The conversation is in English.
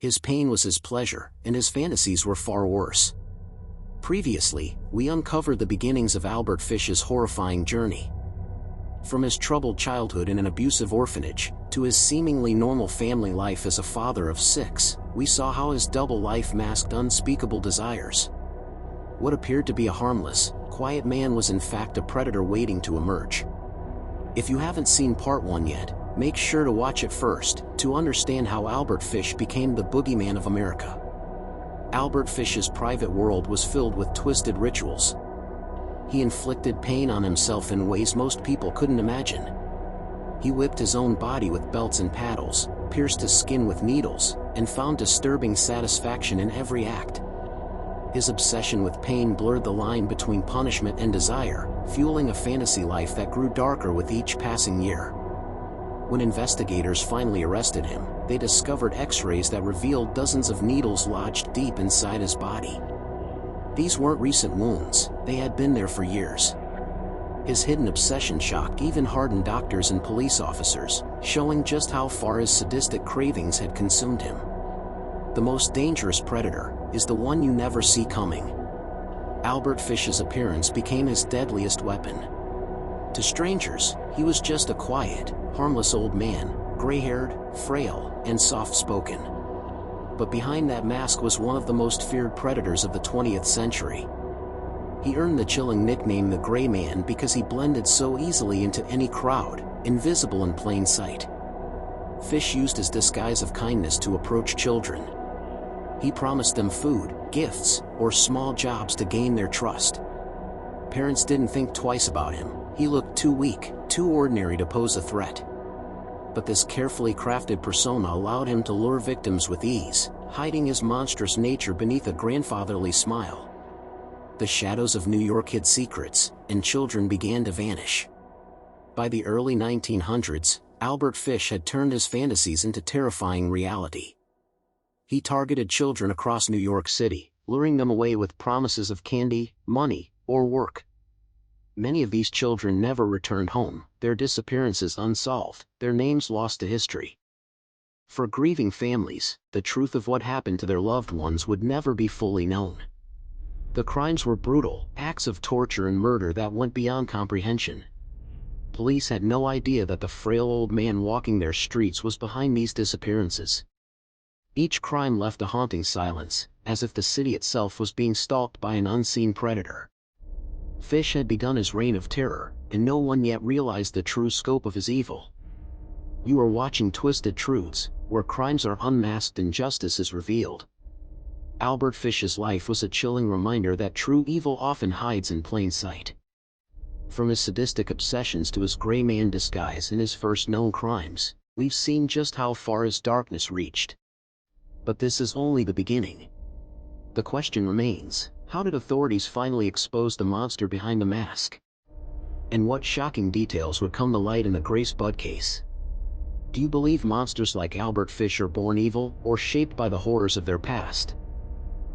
His pain was his pleasure, and his fantasies were far worse. Previously, we uncovered the beginnings of Albert Fish's horrifying journey. From his troubled childhood in an abusive orphanage, to his seemingly normal family life as a father of 6, we saw how his double life masked unspeakable desires. What appeared to be a harmless, quiet man was in fact a predator waiting to emerge. If you haven't seen part 1 yet, make sure to watch it first, to understand how Albert Fish became the Boogeyman of America. Albert Fish's private world was filled with twisted rituals. He inflicted pain on himself in ways most people couldn't imagine. He whipped his own body with belts and paddles, pierced his skin with needles, and found disturbing satisfaction in every act. His obsession with pain blurred the line between punishment and desire, fueling a fantasy life that grew darker with each passing year. When investigators finally arrested him, they discovered X-rays that revealed dozens of needles lodged deep inside his body. These weren't recent wounds, they had been there for years. His hidden obsession shocked even hardened doctors and police officers, showing just how far his sadistic cravings had consumed him. The most dangerous predator is the one you never see coming. Albert Fish's appearance became his deadliest weapon. To strangers, he was just a quiet, harmless old man, gray-haired, frail, and soft-spoken. But behind that mask was one of the most feared predators of the 20th century. He earned the chilling nickname the Gray Man because he blended so easily into any crowd, invisible in plain sight. Fish used his disguise of kindness to approach children. He promised them food, gifts, or small jobs to gain their trust. Parents didn't think twice about him. He looked too weak, too ordinary to pose a threat. But this carefully crafted persona allowed him to lure victims with ease, hiding his monstrous nature beneath a grandfatherly smile. The shadows of New York hid secrets, and children began to vanish. By the early 1900s, Albert Fish had turned his fantasies into terrifying reality. He targeted children across New York City, luring them away with promises of candy, money, or work. Many of these children never returned home, their disappearances unsolved, their names lost to history. For grieving families, the truth of what happened to their loved ones would never be fully known. The crimes were brutal, acts of torture and murder that went beyond comprehension. Police had no idea that the frail old man walking their streets was behind these disappearances. Each crime left a haunting silence, as if the city itself was being stalked by an unseen predator. Fish had begun his reign of terror, and no one yet realized the true scope of his evil. You are watching Twisted Truths, where crimes are unmasked and justice is revealed. Albert Fish's life was a chilling reminder that true evil often hides in plain sight. From his sadistic obsessions to his gray man disguise and his first known crimes, we've seen just how far his darkness reached. But this is only the beginning. The question remains, how did authorities finally expose the monster behind the mask? And what shocking details would come to light in the Grace Budd case? Do you believe monsters like Albert Fish are born evil or shaped by the horrors of their past?